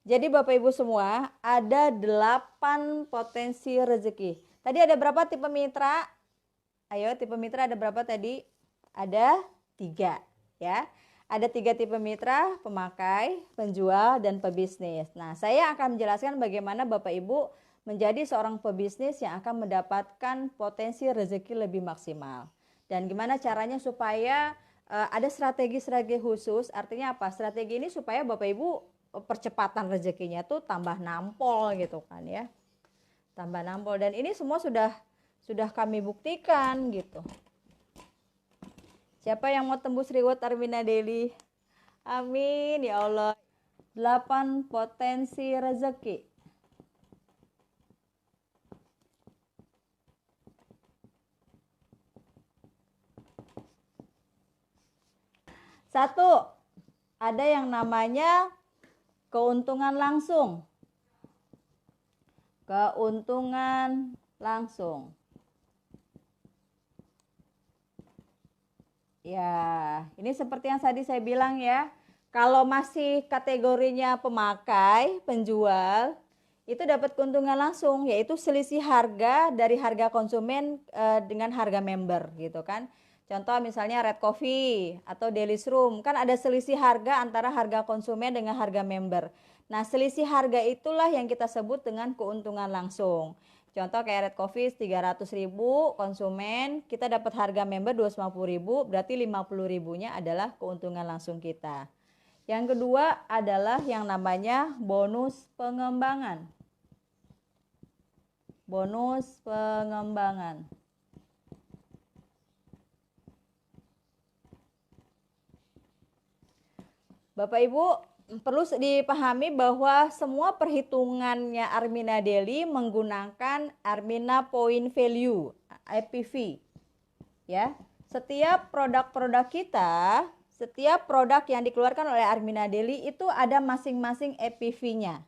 Jadi Bapak Ibu semua, ada 8 potensi rezeki. Tadi ada berapa tipe mitra? Ayo, tipe mitra ada berapa tadi? Ada 3, ya. Ada 3 tipe mitra, pemakai, penjual, dan pebisnis. Nah, saya akan menjelaskan bagaimana Bapak Ibu menjadi seorang pebisnis yang akan mendapatkan potensi rezeki lebih maksimal. Dan gimana caranya supaya ada strategi-strategi khusus. Artinya apa? Strategi ini supaya Bapak Ibu percepatan rezekinya tuh tambah nampol gitu kan ya. Tambah nampol, dan ini semua sudah kami buktikan gitu. Siapa yang mau tembus reward Armina Daily? Amin ya Allah. 8 potensi rezeki. Satu, ada yang namanya keuntungan langsung. Keuntungan langsung. Ya, ini seperti yang tadi saya bilang ya. Kalau masih kategorinya pemakai, penjual, itu dapat keuntungan langsung, yaitu selisih harga dari harga konsumen dengan harga member gitu kan. Contoh misalnya Red Coffee atau Delish Room, kan ada selisih harga antara harga konsumen dengan harga member. Nah, selisih harga itulah yang kita sebut dengan keuntungan langsung. Contoh kayak Red Coffee 300.000 konsumen, kita dapat harga member 250.000, berarti 50.000-nya adalah keuntungan langsung kita. Yang kedua adalah yang namanya bonus pengembangan. Bonus pengembangan. Bapak Ibu, perlu dipahami bahwa semua perhitungannya Armina Daily menggunakan Armina Point Value, APV. Ya, setiap produk-produk kita, setiap produk yang dikeluarkan oleh Armina Daily itu ada masing-masing APV-nya.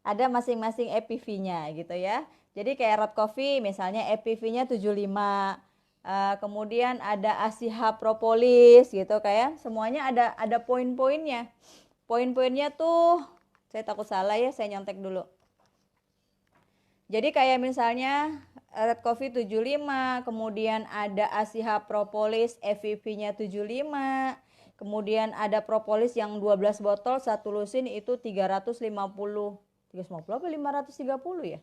Ada masing-masing APV-nya gitu ya. Jadi kayak Red Coffee misalnya APV-nya 75. Kemudian ada Asiha Propolis gitu kayak semuanya ada poin-poinnya. Poin-poinnya tuh saya takut salah ya, saya nyontek dulu. Jadi kayak misalnya Red Coffee 75, kemudian ada Asiha Propolis APV-nya 75, kemudian ada propolis yang 12 botol, satu lusin itu 350 apa 530 ya?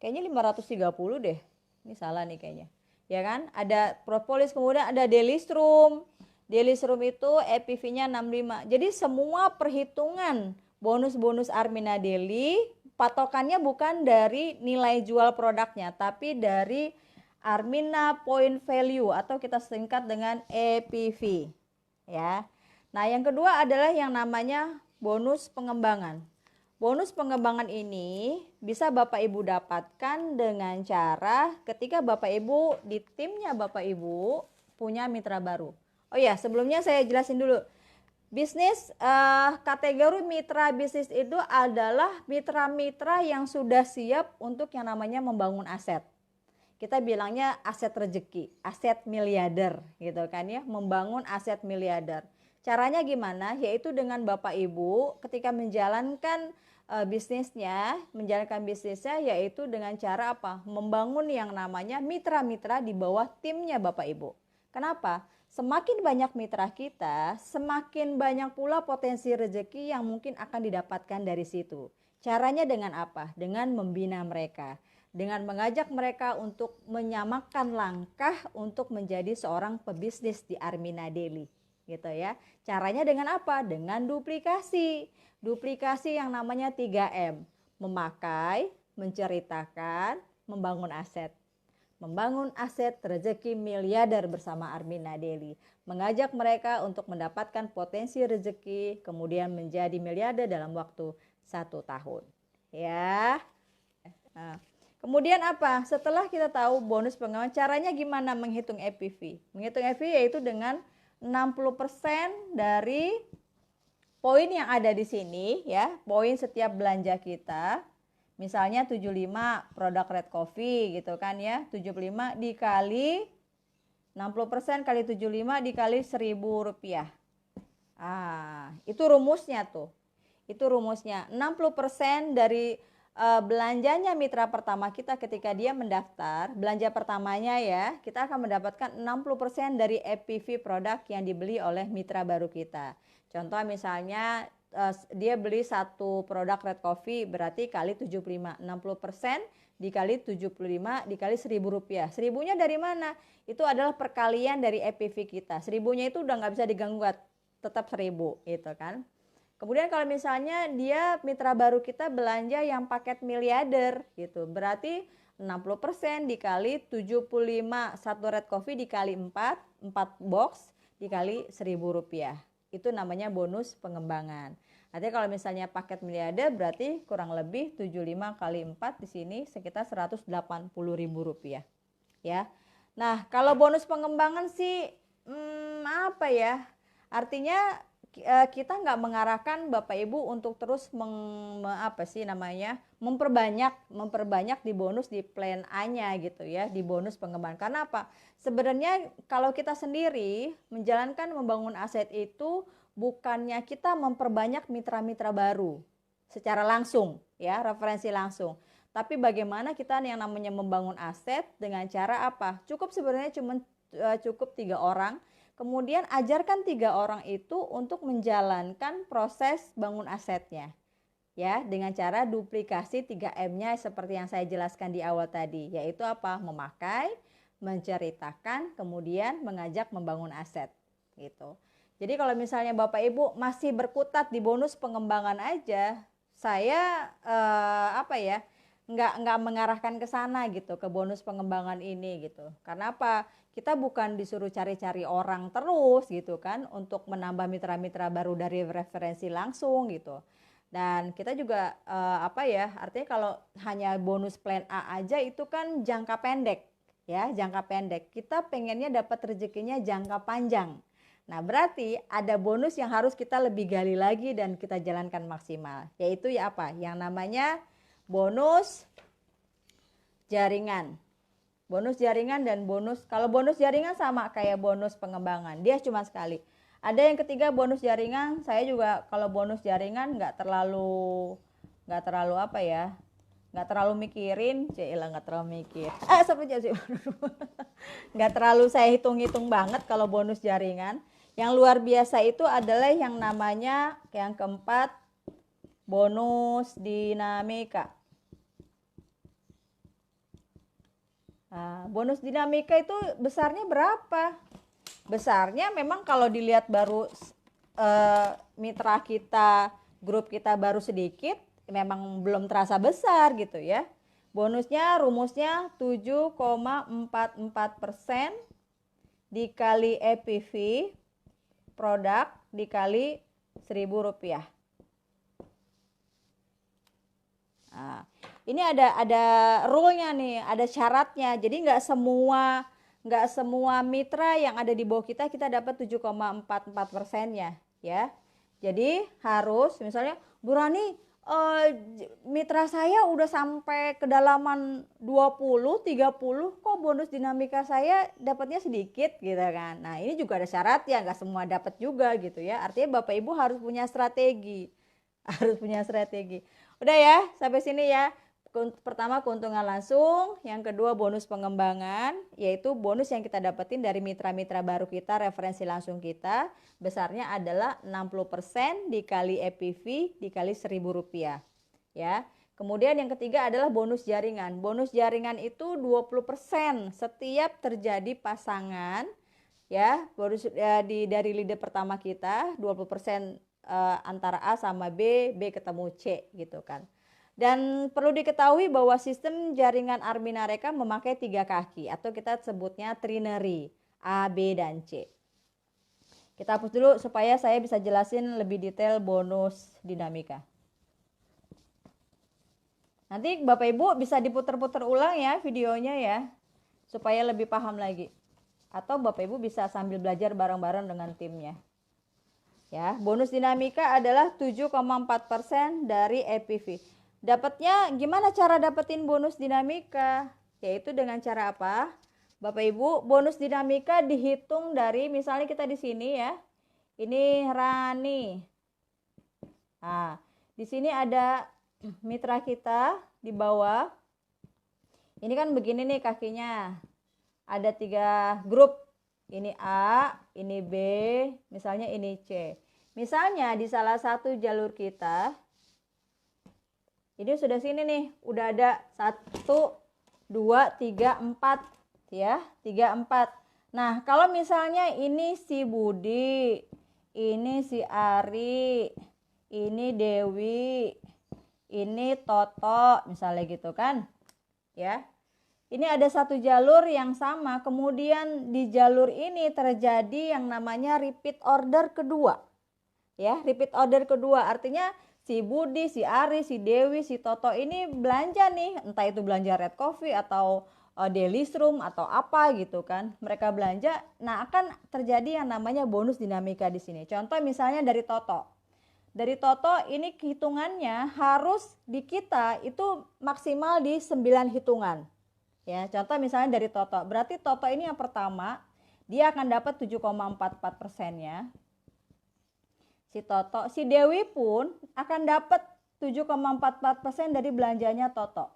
Kayaknya 530 deh. Ini salah nih kayaknya. Ya kan? Ada propolis, kemudian ada Delish Room. Delish Room itu APV-nya 65. Jadi semua perhitungan bonus-bonus Armina Daily patokannya bukan dari nilai jual produknya, tapi dari Armina Point Value atau kita singkat dengan APV. Ya. Nah, yang kedua adalah yang namanya bonus pengembangan. Bonus pengembangan ini bisa Bapak Ibu dapatkan dengan cara ketika Bapak Ibu di timnya Bapak Ibu punya mitra baru. Oh ya, sebelumnya saya jelasin dulu. Bisnis kategori mitra bisnis itu adalah mitra-mitra yang sudah siap untuk yang namanya membangun aset. Kita bilangnya aset rezeki, aset miliarder gitu kan ya, membangun aset miliarder. Caranya gimana? Yaitu dengan Bapak Ibu ketika menjalankan menjalankan bisnisnya yaitu dengan cara apa? Membangun yang namanya mitra-mitra di bawah timnya Bapak Ibu. Kenapa? Semakin banyak mitra kita, semakin banyak pula potensi rezeki yang mungkin akan didapatkan dari situ. Caranya dengan apa? Dengan membina mereka, dengan mengajak mereka untuk menyamakan langkah untuk menjadi seorang pebisnis di Armina Daily. Gitu ya. Caranya dengan apa? Dengan duplikasi. Duplikasi yang namanya 3M. Memakai, menceritakan, membangun aset. Membangun aset rezeki miliarder bersama Armina Daily. Mengajak mereka untuk mendapatkan potensi rezeki kemudian menjadi miliarder dalam waktu 1 tahun. Ya. Nah, kemudian apa? Setelah kita tahu bonus pengembangan, caranya gimana menghitung APV? Menghitung APV yaitu dengan 60% dari poin yang ada di sini ya, poin setiap belanja kita. Misalnya 75 produk Red Coffee gitu kan ya, 75 dikali 60% kali 75 dikali Rp1.000. Itu rumusnya tuh. Itu rumusnya. 60% dari belanjanya mitra pertama kita ketika dia mendaftar, belanja pertamanya ya, kita akan mendapatkan 60% dari EPV produk yang dibeli oleh mitra baru kita. Contoh misalnya dia beli satu produk Red Coffee, berarti kali 75, 60% dikali 75 dikali Rp1.000. Seribunya dari mana? Itu adalah perkalian dari EPV kita. Seribunya itu udah nggak bisa diganggu, tetap 1000 gitu kan. Kemudian kalau misalnya dia mitra baru kita belanja yang paket miliarder gitu, berarti 60% dikali 75, satu Red Coffee dikali 4 box dikali Rp1.000. Itu namanya bonus pengembangan. Artinya kalau misalnya paket miliarder berarti kurang lebih 75 kali 4 di sini sekitar Rp180.000 ya. Nah, kalau bonus pengembangan sih apa ya? Artinya kita nggak mengarahkan Bapak Ibu untuk terus memperbanyak di bonus di plan A-nya gitu ya, di bonus pengembangan. Karena apa? Sebenarnya kalau kita sendiri menjalankan membangun aset itu bukannya kita memperbanyak mitra-mitra baru secara langsung ya, referensi langsung. Tapi bagaimana kita yang namanya membangun aset dengan cara apa? Sebenarnya cukup 3 orang. Kemudian ajarkan 3 orang itu untuk menjalankan proses bangun asetnya. Ya, dengan cara duplikasi 3M-nya seperti yang saya jelaskan di awal tadi, yaitu apa? Memakai, menceritakan, kemudian mengajak membangun aset gitu. Jadi kalau misalnya Bapak Ibu masih berkutat di bonus pengembangan aja, saya nggak mengarahkan ke sana gitu, ke bonus pengembangan ini gitu. Karena apa? Kita bukan disuruh cari-cari orang terus gitu kan untuk menambah mitra-mitra baru dari referensi langsung gitu. Dan kita juga artinya kalau hanya bonus plan A aja itu kan jangka pendek ya, jangka pendek. Kita pengennya dapat rezekinya jangka panjang. Nah, berarti ada bonus yang harus kita lebih gali lagi dan kita jalankan maksimal, yaitu ya apa? Yang namanya bonus jaringan. Bonus jaringan dan bonus, kalau bonus jaringan sama kayak bonus pengembangan, dia cuma sekali. Ada yang ketiga bonus jaringan, saya juga kalau bonus jaringan nggak terlalu mikirin, nggak terlalu mikir. Nggak terlalu saya hitung-hitung banget kalau bonus jaringan. Yang luar biasa itu adalah yang namanya yang keempat bonus dinamika. Nah, bonus dinamika itu besarnya berapa? Besarnya memang kalau dilihat baru mitra kita, grup kita baru sedikit, memang belum terasa besar gitu ya. Bonusnya rumusnya 7,44% dikali EPV produk dikali Rp1.000. Nah, ini ada rule-nya nih, ada syaratnya. Jadi nggak semua mitra yang ada di bawah kita dapat 7,44%-nya ya. Jadi harus misalnya Bu Rani, mitra saya udah sampai kedalaman 20, 30, kok bonus dinamika saya dapatnya sedikit gitu kan. Nah, ini juga ada syarat ya, nggak semua dapat juga gitu ya. Artinya Bapak Ibu harus punya strategi. Harus punya strategi. Udah ya, sampai sini ya. Pertama keuntungan langsung, yang kedua bonus pengembangan, yaitu bonus yang kita dapetin dari mitra-mitra baru kita, referensi langsung kita, besarnya adalah 60% dikali EPV dikali Rp1.000 ya. Kemudian yang ketiga adalah bonus jaringan. Bonus jaringan itu 20% setiap terjadi pasangan ya, bonus dari leader pertama kita 20% antara A sama B ketemu C gitu kan. Dan perlu diketahui bahwa sistem jaringan Arminareka memakai 3 kaki atau kita sebutnya trinary A, B, dan C. Kita hapus dulu supaya saya bisa jelasin lebih detail bonus dinamika. Nanti Bapak Ibu bisa diputar-putar ulang ya videonya ya, supaya lebih paham lagi. Atau Bapak Ibu bisa sambil belajar bareng-bareng dengan timnya. Ya, bonus dinamika adalah 7,4% dari EPV. Dapatnya gimana cara dapetin bonus dinamika? Yaitu dengan cara apa? Bapak Ibu, bonus dinamika dihitung dari misalnya kita di sini ya. Ini Rani. Nah, Di sini ada mitra kita di bawah. Ini kan begini nih kakinya. Ada 3 grup. Ini A, ini B, misalnya ini C. Misalnya di salah satu jalur kita, ini sudah sini nih, udah ada 1, 2, 3, 4 ya, 3, 4. Nah, kalau misalnya ini si Budi, ini si Ari, ini Dewi, ini Toto, misalnya gitu kan, ya. Ini ada satu jalur yang sama, kemudian di jalur ini terjadi yang namanya repeat order kedua. Ya, repeat order kedua artinya si Budi, si Ari, si Dewi, si Toto ini belanja nih, entah itu belanja Red Coffee atau Delistrum atau apa gitu kan. Mereka belanja, nah akan terjadi yang namanya bonus dinamika di sini. Contoh misalnya dari Toto. Dari Toto ini hitungannya harus di kita itu maksimal di 9 hitungan. Ya, contoh misalnya dari Toto. Berarti Toto ini yang pertama, dia akan dapat 7,44%-nya. Si Toto, si Dewi pun akan dapat 7,44% dari belanjanya Toto.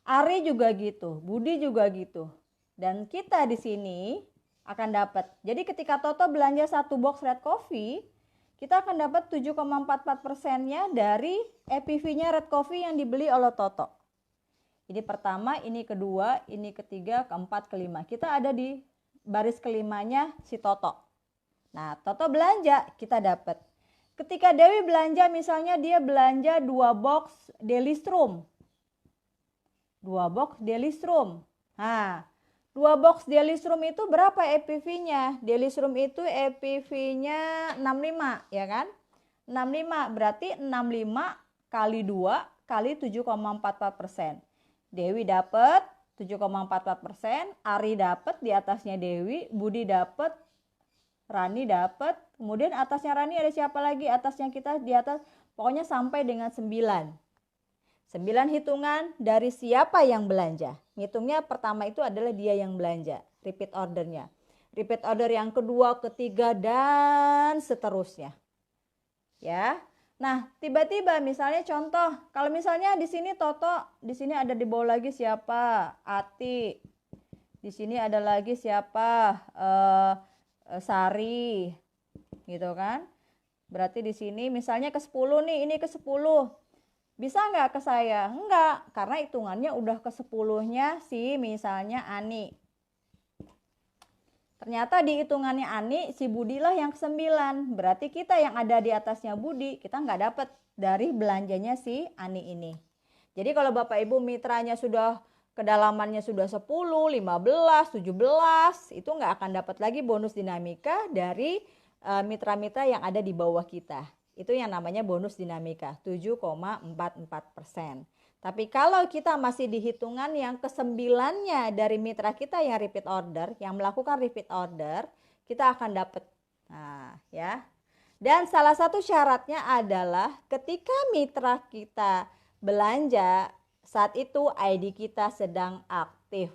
Ari juga gitu, Budi juga gitu. Dan kita di sini akan dapat. Jadi ketika Toto belanja 1 box Red Coffee, kita akan dapat 7,44%-nya dari EPV-nya Red Coffee yang dibeli oleh Toto. Ini pertama, ini kedua, ini ketiga, keempat, kelima. Kita ada di baris kelimanya si Toto. Nah, Toto belanja, kita dapat. Ketika Dewi belanja, misalnya dia belanja 2 box Delistrum. 2 box Delistrum. Nah, 2 box Delistrum itu berapa EPV-nya? Delistrum itu EPV-nya 65, ya kan? 65, berarti 65 kali 2 kali 7,44%. Dewi dapat 7,44%, Ari dapat di atasnya Dewi, Budi dapat, Rani dapat, kemudian atasnya Rani ada siapa lagi? Atasnya kita di atas, pokoknya sampai dengan 9. 9 hitungan dari siapa yang belanja. Ngitungnya pertama itu adalah dia yang belanja, repeat ordernya. Repeat order yang kedua, ketiga, dan seterusnya. Ya. Nah, tiba-tiba misalnya contoh, kalau misalnya di sini Toto, di sini ada di bawah lagi siapa? Ati. Di sini ada lagi siapa? Sari. Gitu kan? Berarti di sini misalnya ke 10 nih, ini ke 10. Bisa nggak ke saya? Enggak, karena hitungannya udah ke 10-nya si misalnya Ani. Ternyata di hitungannya Ani, si Budi lah yang ke-9. Berarti kita yang ada di atasnya Budi, kita nggak dapat dari belanjanya si Ani ini. Jadi kalau Bapak Ibu mitranya sudah kedalamannya sudah 10, 15, 17, itu nggak akan dapat lagi bonus dinamika dari mitra-mitra yang ada di bawah kita. Itu yang namanya bonus dinamika, 7,44%. Tapi kalau kita masih di hitungan yang ke-9-nya dari mitra kita yang repeat order, yang melakukan repeat order, kita akan dapat. Nah, ya. Dan salah satu syaratnya adalah ketika mitra kita belanja, saat itu ID kita sedang aktif.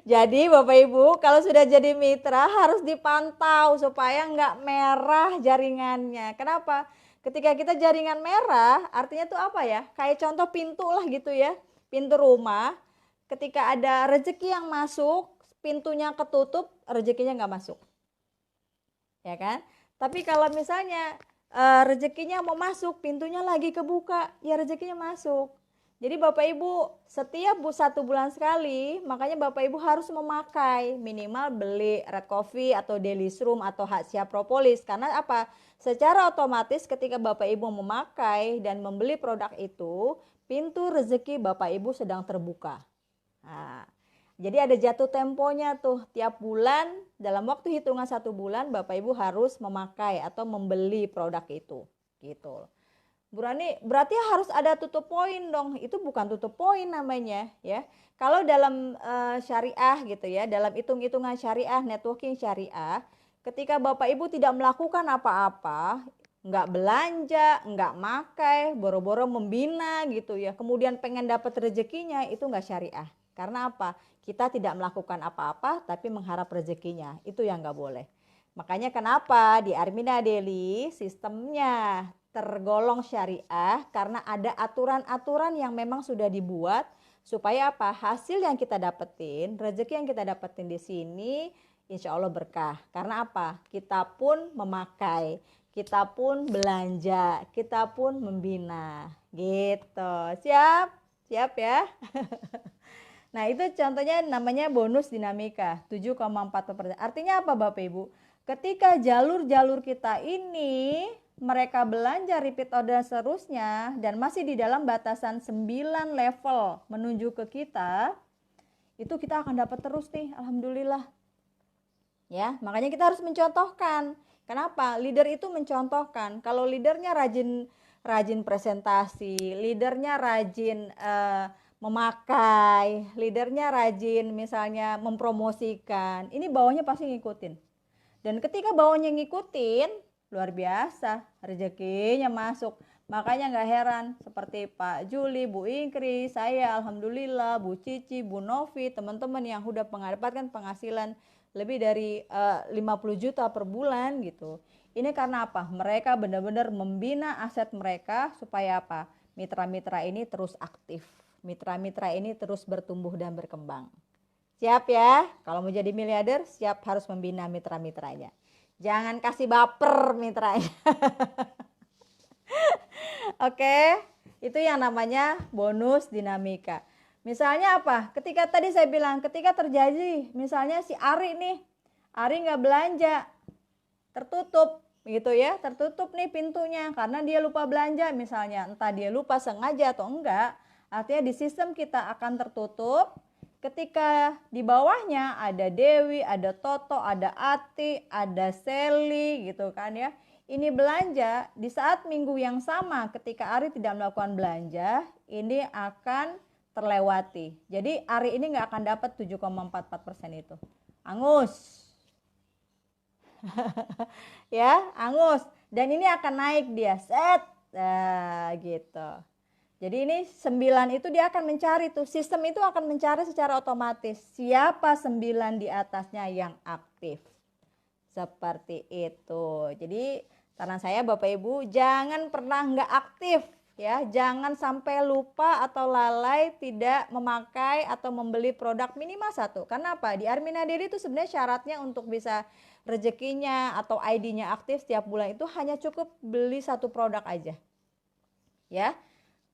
Jadi Bapak Ibu, kalau sudah jadi mitra harus dipantau supaya nggak merah jaringannya. Kenapa? Ketika kita jaringan merah, artinya tuh apa ya? Kayak contoh pintu lah gitu ya. Pintu rumah, ketika ada rezeki yang masuk, pintunya ketutup, rezekinya nggak masuk. Ya kan? Tapi kalau misalnya rezekinya mau masuk, pintunya lagi kebuka, ya rezekinya masuk. Jadi Bapak Ibu setiap 1 bulan sekali, makanya Bapak Ibu harus memakai minimal beli Red Coffee atau Delistrum atau Hatsia Propolis. Karena apa? Secara otomatis ketika Bapak Ibu memakai dan membeli produk itu, pintu rezeki Bapak Ibu sedang terbuka. Nah, jadi ada jatuh temponya tuh, tiap bulan dalam waktu hitungan 1 bulan Bapak Ibu harus memakai atau membeli produk itu. Gitu. Bu Rani, berarti harus ada tutup poin dong. Itu bukan tutup poin namanya ya. Kalau dalam syariah gitu ya, dalam hitung-hitungan syariah, networking syariah, ketika Bapak Ibu tidak melakukan apa-apa, nggak belanja, nggak makai, boro-boro membina gitu ya, kemudian pengen dapat rezekinya, itu nggak syariah. Karena apa? Kita tidak melakukan apa-apa tapi mengharap rezekinya, itu yang nggak boleh. Makanya kenapa di Armina Daily sistemnya tergolong syariah, karena ada aturan-aturan yang memang sudah dibuat supaya apa? Hasil yang kita dapetin, rezeki yang kita dapetin di sini insya Allah berkah. Karena apa? Kita pun memakai, kita pun belanja, kita pun membina. Gitu. Siap? Siap ya? Nah, itu contohnya namanya bonus dinamika 7,4%. Artinya apa Bapak Ibu? Ketika jalur-jalur kita ini mereka belanja repeat order seterusnya dan masih di dalam batasan 9 level menuju ke kita, itu kita akan dapat terus nih, alhamdulillah. Ya, makanya kita harus mencontohkan. Kenapa? Leader itu mencontohkan. Kalau leadernya rajin presentasi, leadernya rajin memakai, leadernya rajin misalnya mempromosikan, ini bawahnya pasti ngikutin. Dan ketika bawahnya ngikutin, luar biasa, rezekinya masuk. Makanya nggak heran seperti Pak Juli, Bu Ingkri, saya alhamdulillah, Bu Cici, Bu Novi, teman-teman yang udah mendapatkan penghasilan lebih dari 50 juta per bulan gitu. Ini karena apa? Mereka benar-benar membina aset mereka supaya apa? Mitra-mitra ini terus aktif. Mitra-mitra ini terus bertumbuh dan berkembang. Siap ya? Kalau mau jadi miliarder, siap harus membina mitra-mitranya. Jangan kasih baper mitranya. Oke, itu yang namanya bonus dinamika. Misalnya apa? Ketika tadi saya bilang, ketika terjadi misalnya si Ari nih, Ari nggak belanja, tertutup gitu ya, tertutup nih pintunya karena dia lupa belanja misalnya, entah dia lupa sengaja atau enggak, artinya di sistem kita akan tertutup. Ketika di bawahnya ada Dewi, ada Toto, ada Ati, ada Sally gitu kan ya. Ini belanja di saat minggu yang sama ketika Ari tidak melakukan belanja, ini akan terlewati. Jadi Ari ini nggak akan dapat 7,44% itu. Angus. Ya, angus. Dan ini akan naik dia. Set. Nah, gitu. Jadi ini 9 itu dia akan mencari tuh. Sistem itu akan mencari secara otomatis siapa 9 di atasnya yang aktif. Seperti itu. Jadi saran saya Bapak Ibu, jangan pernah nggak aktif ya, jangan sampai lupa atau lalai tidak memakai atau membeli produk minimal 1. Karena apa? Di Armina Daily itu sebenarnya syaratnya untuk bisa rezekinya atau ID-nya aktif setiap bulan itu hanya cukup beli 1 produk aja. Ya.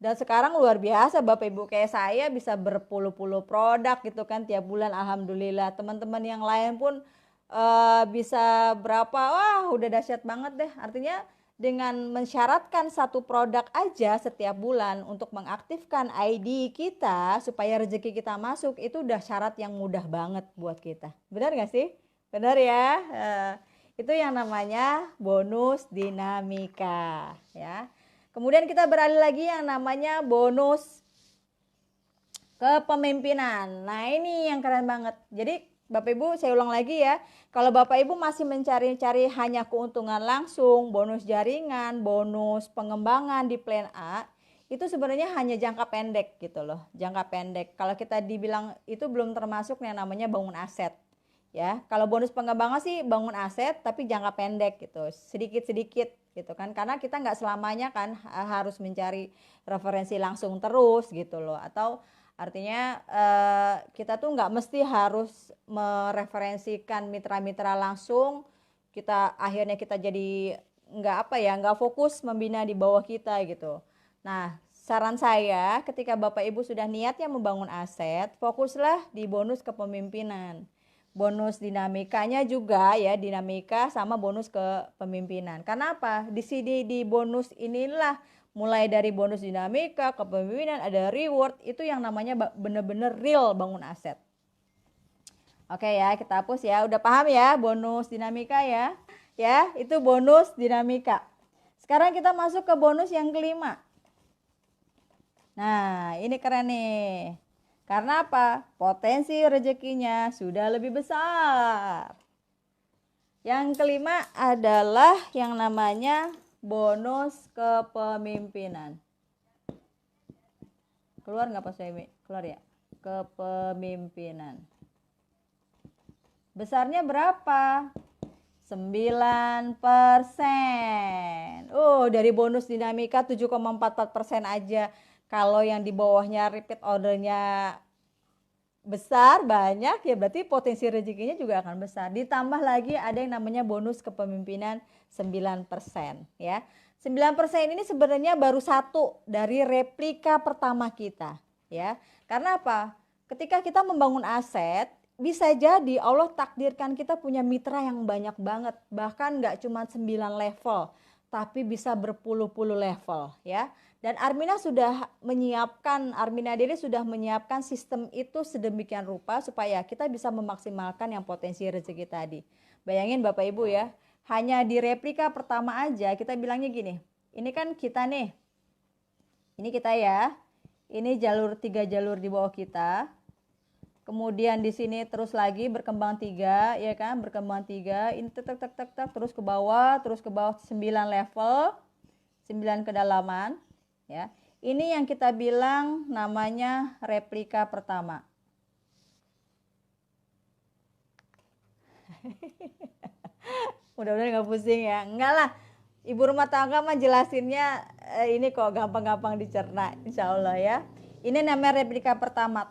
Dan sekarang luar biasa Bapak Ibu, kayak saya bisa berpuluh-puluh produk gitu kan tiap bulan, alhamdulillah. Teman-teman yang lain pun bisa berapa, wah udah dahsyat banget deh. Artinya dengan mensyaratkan 1 produk aja setiap bulan untuk mengaktifkan ID kita supaya rezeki kita masuk, itu udah syarat yang mudah banget buat kita. Benar gak sih? Benar ya. Itu yang namanya bonus dinamika ya. Kemudian kita beralih lagi yang namanya bonus kepemimpinan. Nah ini yang keren banget. Jadi Bapak Ibu saya ulang lagi ya. Kalau Bapak Ibu masih mencari-cari hanya keuntungan langsung, bonus jaringan, bonus pengembangan di plan A, itu sebenarnya hanya jangka pendek gitu loh. Jangka pendek. Kalau kita dibilang itu belum termasuk yang namanya bangun aset. Ya, kalau bonus pengembangan sih bangun aset tapi jangka pendek gitu, sedikit-sedikit gitu kan, karena kita nggak selamanya kan harus mencari referensi langsung terus gitu loh, atau artinya kita tuh nggak mesti harus mereferensikan mitra-mitra langsung, kita akhirnya kita jadi nggak fokus membina di bawah kita gitu. Nah saran saya ketika Bapak Ibu sudah niatnya membangun aset, fokuslah di bonus kepemimpinan. Bonus dinamikanya juga ya, dinamika sama bonus kepemimpinan. Karena apa? Di sini di bonus inilah mulai dari bonus dinamika, kepemimpinan, ada reward, itu yang namanya bener-bener real bangun aset. Oke ya, kita hapus ya. Udah paham ya bonus dinamika ya? Ya, itu bonus dinamika. Sekarang kita masuk ke bonus yang kelima. Nah, ini keren nih. Karena apa? Potensi rezekinya sudah lebih besar. Yang kelima adalah yang namanya bonus kepemimpinan. Keluar nggak Pak Suemi? Keluar ya? Kepemimpinan. Besarnya berapa? Dari bonus dinamika 7,44% aja. Kalau yang di bawahnya repeat ordernya besar, banyak, ya berarti potensi rezekinya juga akan besar. Ditambah lagi ada yang namanya bonus kepemimpinan 9%, ya. 9% ini sebenarnya baru satu dari replika pertama kita, ya. Karena apa? Ketika kita membangun aset, bisa jadi Allah takdirkan kita punya mitra yang banyak banget, bahkan nggak cuma 9 level, tapi bisa berpuluh-puluh level, ya. Dan Armina Daily sudah menyiapkan sistem itu sedemikian rupa supaya kita bisa memaksimalkan yang potensi rezeki tadi. Bayangin Bapak Ibu ya, hanya di replika pertama aja kita bilangnya gini, ini kan kita nih, ini kita ya, ini 3 jalur di bawah kita. Kemudian di sini terus lagi berkembang 3, ya kan? Berkembang 3, ini terus ke bawah 9 level, 9 kedalaman, ya. Ini yang kita bilang namanya replika pertama. Mudah-mudahan nggak pusing ya. Enggak lah. Ibu rumah tangga mah jelasinnya ini kok gampang-gampang dicerna, insya Allah ya. Ini namanya replika pertama.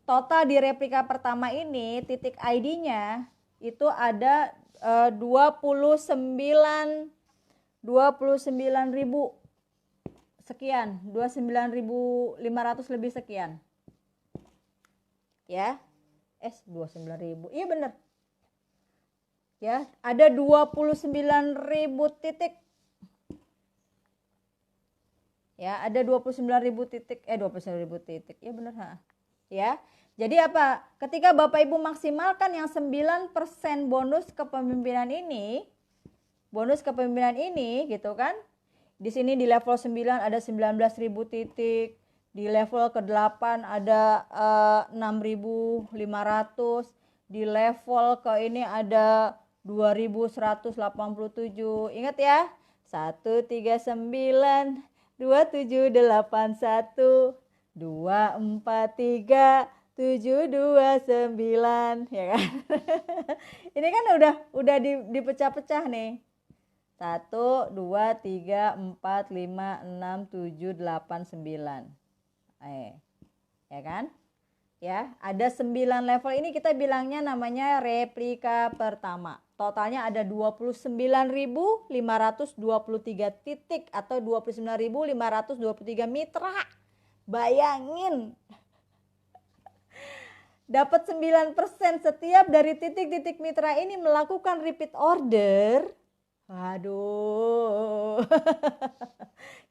Total di replika pertama ini titik ID-nya itu ada 29.000 sekian, 29.500 lebih sekian. Ya. 29.000. Iya benar. Ya, ada 29.000 titik. Ya, ada 29.000 titik. 29.000 titik. Ya benar, ha. Ya. Jadi apa? Ketika Bapak Ibu maksimalkan yang 9% bonus kepemimpinan ini gitu kan. Di sini di level 9 ada 19.000 titik, di level ke-8 ada 6.500, di level ke ini ada 2.187. Ingat ya, 139 2781 243 729, ya kan? Ini kan udah dipecah-pecah nih. 1, 2, 3, 4, 5, 6, 7, 8, 9. Ya kan? Ya, ada 9 level ini kita bilangnya namanya replika pertama. Totalnya ada 29.523 titik atau 29.523 mitra. Bayangin. Dapat 9% setiap dari titik-titik mitra ini melakukan repeat order. Waduh.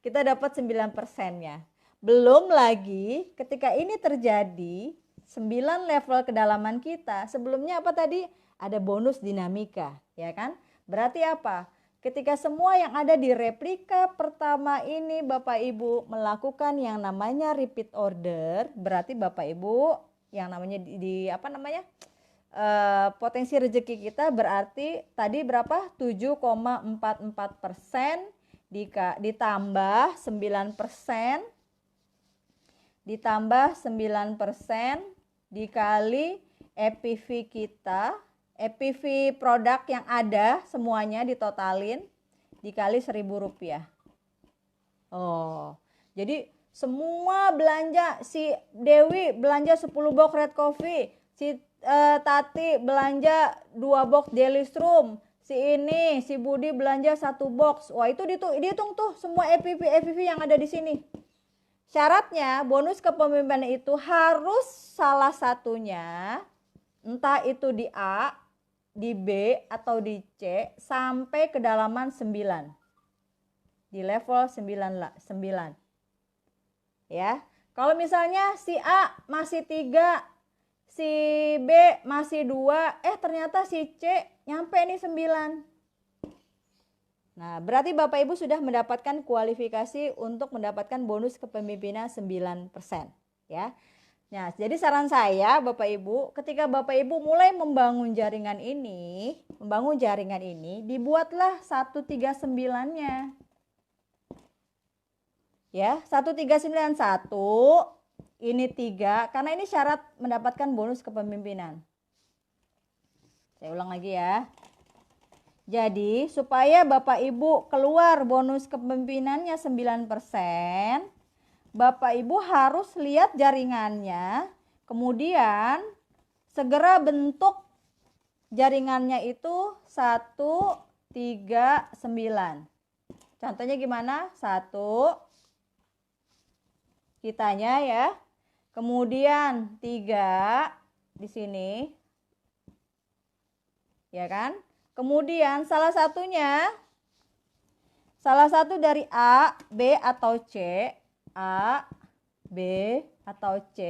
Kita dapat 9%-nya. Belum lagi ketika ini terjadi 9 level kedalaman kita, sebelumnya apa tadi? Ada bonus dinamika, ya kan? Berarti apa? Ketika semua yang ada di replika pertama ini Bapak Ibu melakukan yang namanya repeat order, berarti Bapak Ibu yang namanya potensi rezeki kita berarti tadi berapa? 7,44% ditambah 9% dikali EPV kita, EPV produk yang ada semuanya ditotalin dikali Rp1.000. Jadi semua belanja, si Dewi belanja 10 box red coffee, si Tati belanja 2 box Daily Strum, si Budi belanja 1 box. Wah, itu dihitung tuh semua EPV yang ada di sini. Syaratnya bonus kepemimpinan itu harus salah satunya, entah itu di A, di B, atau di C sampai kedalaman 9. Di level 9. Ya. Kalau misalnya si A masih 3, si B masih 2, ternyata si C nyampe nih 9. Nah, berarti Bapak Ibu sudah mendapatkan kualifikasi untuk mendapatkan bonus kepemimpinan 9%, ya. Nah, jadi saran saya Bapak Ibu, ketika Bapak Ibu mulai membangun jaringan ini, dibuatlah 139-nya. Ya, 1391 ini 3 karena ini syarat mendapatkan bonus kepemimpinan. Saya ulang lagi ya. Jadi supaya Bapak Ibu keluar bonus kepemimpinannya 9%, Bapak Ibu harus lihat jaringannya, kemudian segera bentuk jaringannya itu 139. Contohnya gimana? 1 kitanya ya. Kemudian 3 di sini. Ya kan? Kemudian salah satu dari A, B atau C, A, B atau C,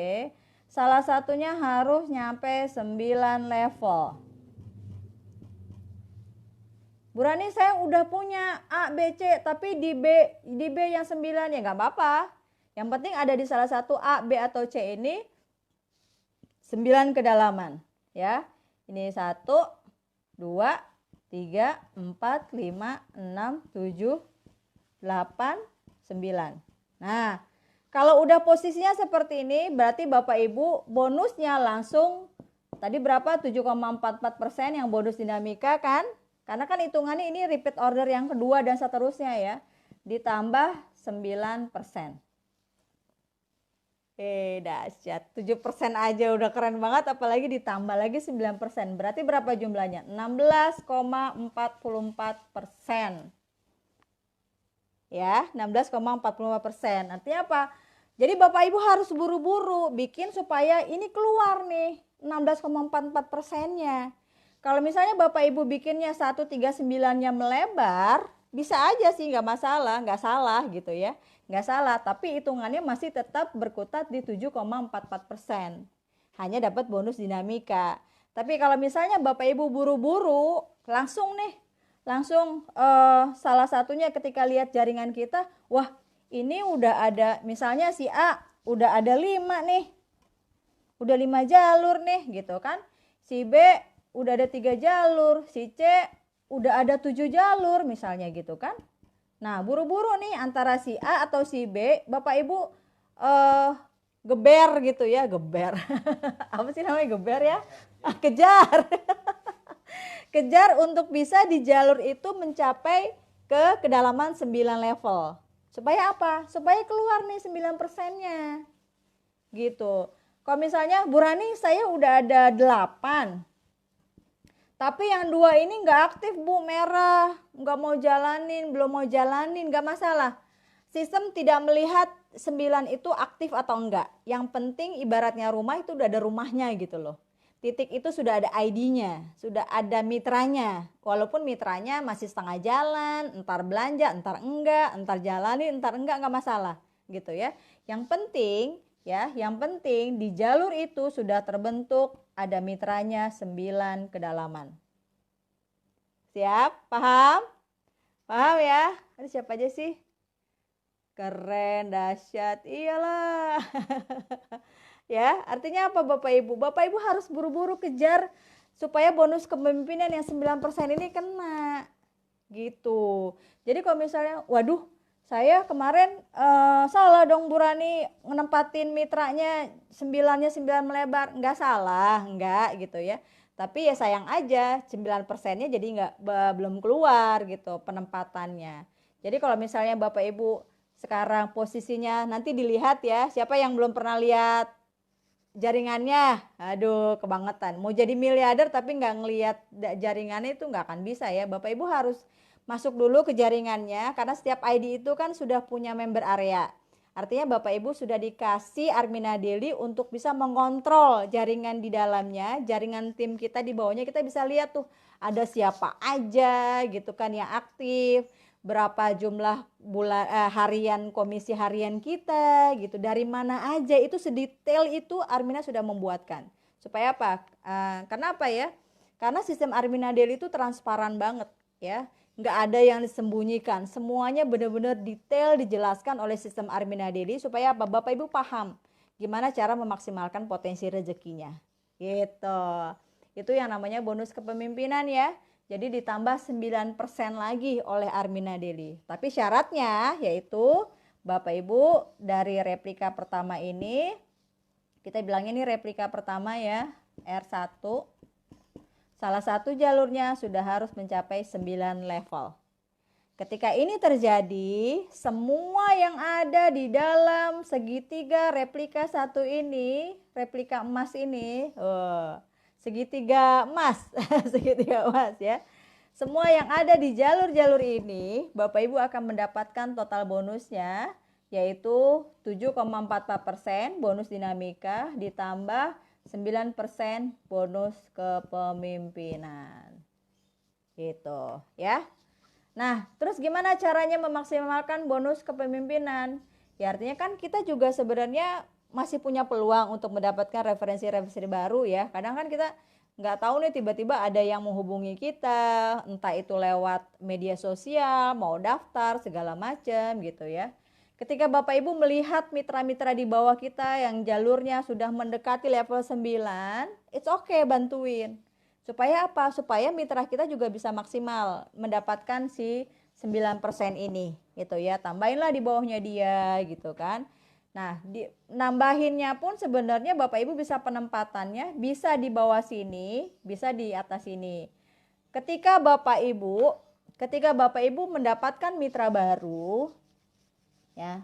salah satunya harus nyampe 9 level. Bu Rani, saya udah punya A, B, C, tapi di B yang 9 ya nggak apa-apa. Yang penting ada di salah satu A, B atau C ini 9 kedalaman, ya. Ini 1, 2, 3, 4, 5, 6, 7, 8, 9. Nah, kalau udah posisinya seperti ini, berarti Bapak Ibu bonusnya langsung, tadi berapa? 7,44% yang bonus dinamika kan? Karena kan hitungannya ini repeat order yang kedua dan seterusnya ya. Ditambah 9%. Dahsyat. 7% aja udah keren banget, apalagi ditambah lagi 9%. Berarti berapa jumlahnya? 16,44%. Ya, 16,44%. Artinya apa? Jadi Bapak Ibu harus buru-buru bikin supaya ini keluar nih 16,44%-nya. Kalau misalnya Bapak Ibu bikinnya 139-nya melebar, bisa aja sih, nggak masalah, nggak salah gitu ya. Nggak salah, tapi hitungannya masih tetap berkutat di 7,44%. Hanya dapat bonus dinamika. Tapi kalau misalnya Bapak Ibu buru-buru, langsung salah satunya ketika lihat jaringan kita, wah ini udah ada, misalnya si A udah ada 5 nih, udah 5 jalur nih gitu kan. Si B udah ada 3 jalur, si C udah ada 7 jalur misalnya gitu kan. Nah buru-buru nih antara si A atau si B, Bapak Ibu geber gitu ya, geber. Apa sih namanya geber ya? Kejar. Kejar untuk bisa di jalur itu mencapai ke kedalaman 9 level. Supaya apa? Supaya keluar nih 9%-nya. Gitu. Kalau misalnya Bu Rani saya udah ada 8. Tapi yang 2 ini nggak aktif Bu, merah. Nggak mau jalanin, belum mau jalanin, nggak masalah. Sistem tidak melihat 9 itu aktif atau enggak. Yang penting ibaratnya rumah itu udah ada rumahnya gitu loh. Titik itu sudah ada ID-nya, sudah ada mitranya. Walaupun mitranya masih setengah jalan, entar belanja, entar enggak, entar jalani, entar enggak masalah gitu ya. Yang penting di jalur itu sudah terbentuk, ada mitranya 9 kedalaman. Siap? Paham? Paham ya? Ada siapa aja sih? Keren, dahsyat, iyalah. Ya, artinya apa Bapak Ibu? Bapak Ibu harus buru-buru kejar supaya bonus kepemimpinan yang 9% ini kena. Gitu. Jadi kalau misalnya, waduh, saya kemarin salah dong Bu Rani menempatin mitranya 9-nya 9 melebar. Enggak salah, enggak gitu ya. Tapi ya sayang aja 9%-nya jadi belum keluar gitu penempatannya. Jadi kalau misalnya Bapak Ibu sekarang posisinya, nanti dilihat ya, siapa yang belum pernah lihat jaringannya, aduh kebangetan. Mau jadi miliarder tapi nggak ngelihat jaringannya itu nggak akan bisa ya. Bapak Ibu harus masuk dulu ke jaringannya, karena setiap ID itu kan sudah punya member area. Artinya Bapak Ibu sudah dikasih Armina Daily untuk bisa mengontrol jaringan di dalamnya, jaringan tim kita di bawahnya. Kita bisa lihat tuh ada siapa aja gitu kan yang aktif, berapa jumlah harian komisi harian kita gitu, dari mana aja, itu sedetail itu Armina sudah membuatkan. Supaya apa? Kenapa ya? Karena sistem Armina Daily itu transparan banget ya, nggak ada yang disembunyikan, semuanya benar-benar detail dijelaskan oleh sistem Armina Daily supaya apa? Bapak Ibu paham gimana cara memaksimalkan potensi rezekinya gitu. Itu yang namanya bonus kepemimpinan ya. Jadi ditambah 9% lagi oleh Armina Daily. Tapi syaratnya yaitu Bapak Ibu dari replika pertama ini, kita bilangnya ini replika pertama ya, R1. salah satu jalurnya sudah harus mencapai 9 level. Ketika ini terjadi, semua yang ada di dalam segitiga replika satu ini, replika emas ini, segitiga emas, segitiga emas ya. Semua yang ada di jalur-jalur ini, Bapak Ibu akan mendapatkan total bonusnya, yaitu 7,44% bonus dinamika ditambah 9% bonus kepemimpinan. Gitu ya. Nah, terus gimana caranya memaksimalkan bonus kepemimpinan? Ya artinya kan kita juga sebenarnya masih punya peluang untuk mendapatkan referensi-referensi baru ya. Kadang kan kita nggak tahu nih, tiba-tiba ada yang menghubungi kita, entah itu lewat media sosial, mau daftar, segala macam gitu ya. Ketika Bapak Ibu melihat mitra-mitra di bawah kita yang jalurnya sudah mendekati level 9, it's okay, bantuin. Supaya apa? Supaya mitra kita juga bisa maksimal mendapatkan si 9% ini gitu ya. Tambahinlah di bawahnya dia gitu kan. Nah, nambahinnya pun sebenarnya Bapak Ibu bisa penempatannya bisa di bawah sini, bisa di atas sini. Ketika Bapak Ibu mendapatkan mitra baru ya.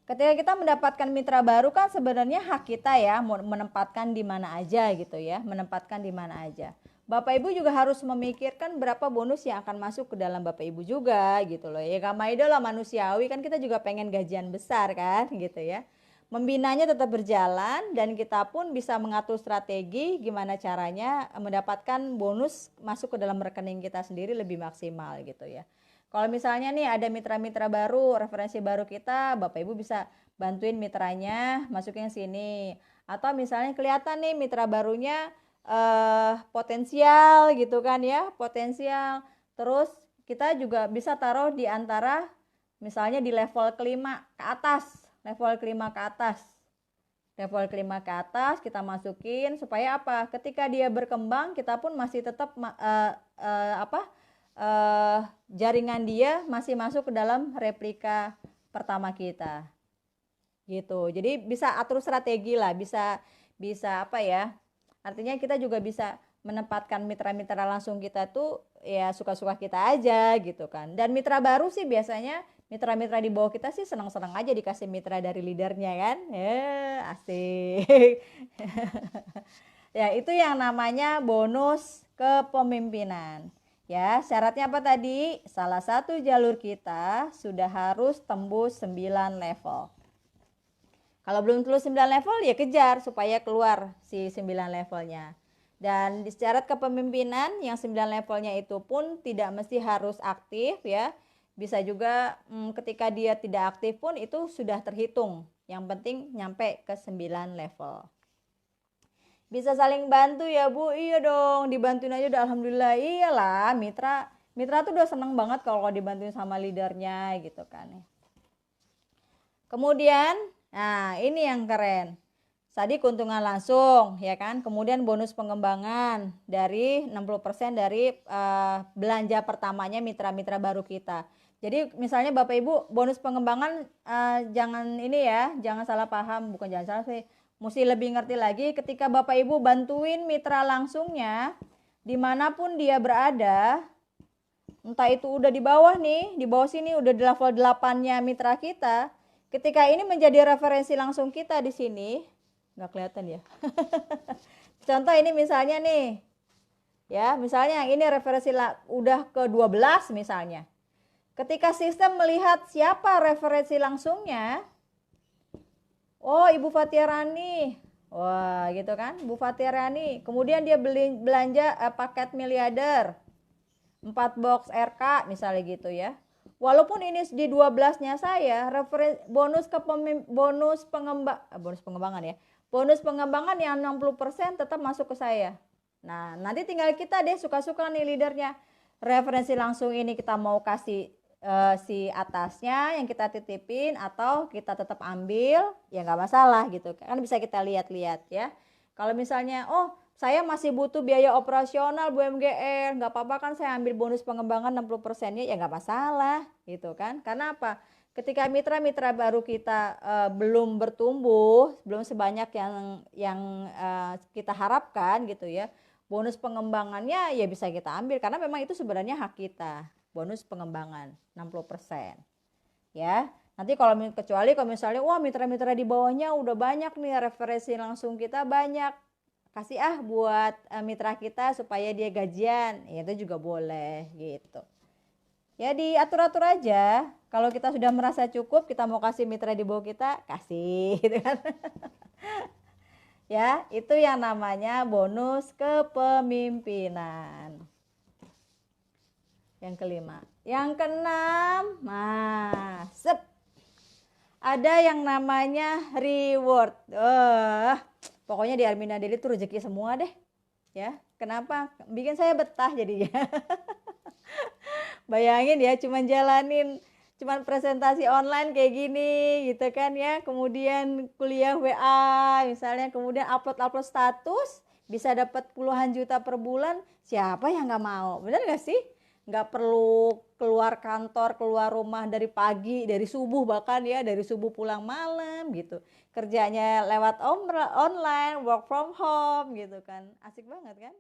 Ketika kita mendapatkan mitra baru kan sebenarnya hak kita ya menempatkan di mana aja gitu ya, menempatkan di mana aja. Bapak Ibu juga harus memikirkan berapa bonus yang akan masuk ke dalam Bapak Ibu juga gitu loh. Ya Kamaido lah, manusiawi kan, kita juga pengen gajian besar kan gitu ya. Membinanya tetap berjalan dan kita pun bisa mengatur strategi gimana caranya mendapatkan bonus masuk ke dalam rekening kita sendiri lebih maksimal gitu ya. Kalau misalnya nih ada mitra-mitra baru, referensi baru kita, Bapak Ibu bisa bantuin mitranya masukin sini. Atau misalnya kelihatan nih mitra barunya potensial gitu kan ya, potensial. Terus kita juga bisa taruh di antara misalnya di level kelima ke atas, level kelima ke atas. Level kelima ke atas kita masukin supaya apa? Ketika dia berkembang kita pun masih tetap jaringan dia masih masuk ke dalam replika pertama kita. Gitu. Jadi bisa atur strategi lah, bisa apa ya? Artinya kita juga bisa menempatkan mitra-mitra langsung kita tuh ya suka-suka kita aja gitu kan. Dan mitra baru sih biasanya mitra-mitra di bawah kita sih senang-senang aja dikasih mitra dari leadernya kan. Asik. Ya itu yang namanya bonus kepemimpinan. Ya, syaratnya apa tadi? Salah satu jalur kita sudah harus tembus 9 level. Kalau belum tembus 9 level ya kejar supaya keluar si 9 levelnya. Dan di syarat kepemimpinan yang 9 levelnya itu pun tidak mesti harus aktif ya. Bisa juga ketika dia tidak aktif pun itu sudah terhitung. Yang penting nyampe ke 9 level. Bisa saling bantu ya Bu? Iya dong, dibantuin aja udah alhamdulillah. Iyalah, mitra tuh udah seneng banget kalau dibantuin sama leadernya gitu kan. Kemudian, nah ini yang keren. Tadi keuntungan langsung ya kan. Kemudian bonus pengembangan dari 60% dari belanja pertamanya mitra-mitra baru kita. Jadi misalnya Bapak Ibu bonus pengembangan jangan ini ya, jangan salah paham, bukan jangan salah sih. Mesti lebih ngerti lagi ketika Bapak Ibu bantuin mitra langsungnya dimanapun dia berada, entah itu udah di bawah nih, di bawah sini udah di level 8-nya mitra kita. Ketika ini menjadi referensi langsung kita di sini, nggak kelihatan ya. Contoh ini misalnya nih, ya misalnya yang ini referensi udah ke 12 misalnya. Ketika sistem melihat siapa referensi langsungnya, oh Ibu Fatia Rani, wah gitu kan, Bu Fatia Rani. Kemudian dia belanja paket miliarder, 4 box RK misalnya gitu ya. Walaupun ini di 12-nya saya, bonus pengembangan ya. Bonus pengembangan yang 60% tetap masuk ke saya. Nah, nanti tinggal kita deh suka-suka nih leadernya. Referensi langsung ini kita mau kasih si atasnya yang kita titipin atau kita tetap ambil, ya nggak masalah gitu. Kan bisa kita lihat-lihat ya. Kalau misalnya, oh saya masih butuh biaya operasional Bu MGR, nggak apa-apa kan saya ambil bonus pengembangan 60%-nya, ya nggak masalah gitu kan. Karena apa? Ketika mitra-mitra baru kita belum bertumbuh, belum sebanyak yang kita harapkan gitu ya, bonus pengembangannya ya bisa kita ambil karena memang itu sebenarnya hak kita. Bonus pengembangan 60%. Ya. Nanti kecuali kalau misalnya wah mitra-mitra di bawahnya udah banyak nih, referensi langsung kita banyak. Kasih buat mitra kita supaya dia gajian. Ya, itu juga boleh gitu. Ya diatur-atur aja. Kalau kita sudah merasa cukup, kita mau kasih mitra di bawah kita, kasih gitu kan. Ya, itu yang namanya bonus kepemimpinan. Yang kelima. Yang keenam, ada yang namanya reward. Pokoknya di Armina Daily itu rezeki semua deh. Ya, kenapa? Bikin saya betah jadinya. Bayangin ya, cuman presentasi online kayak gini gitu kan ya, kemudian kuliah WA misalnya, kemudian upload status bisa dapat puluhan juta per bulan, siapa yang nggak mau? Bener nggak sih? Nggak perlu keluar kantor, keluar rumah dari pagi, dari subuh bahkan ya, dari subuh pulang malam gitu, kerjanya lewat online, work from home gitu kan, asik banget kan.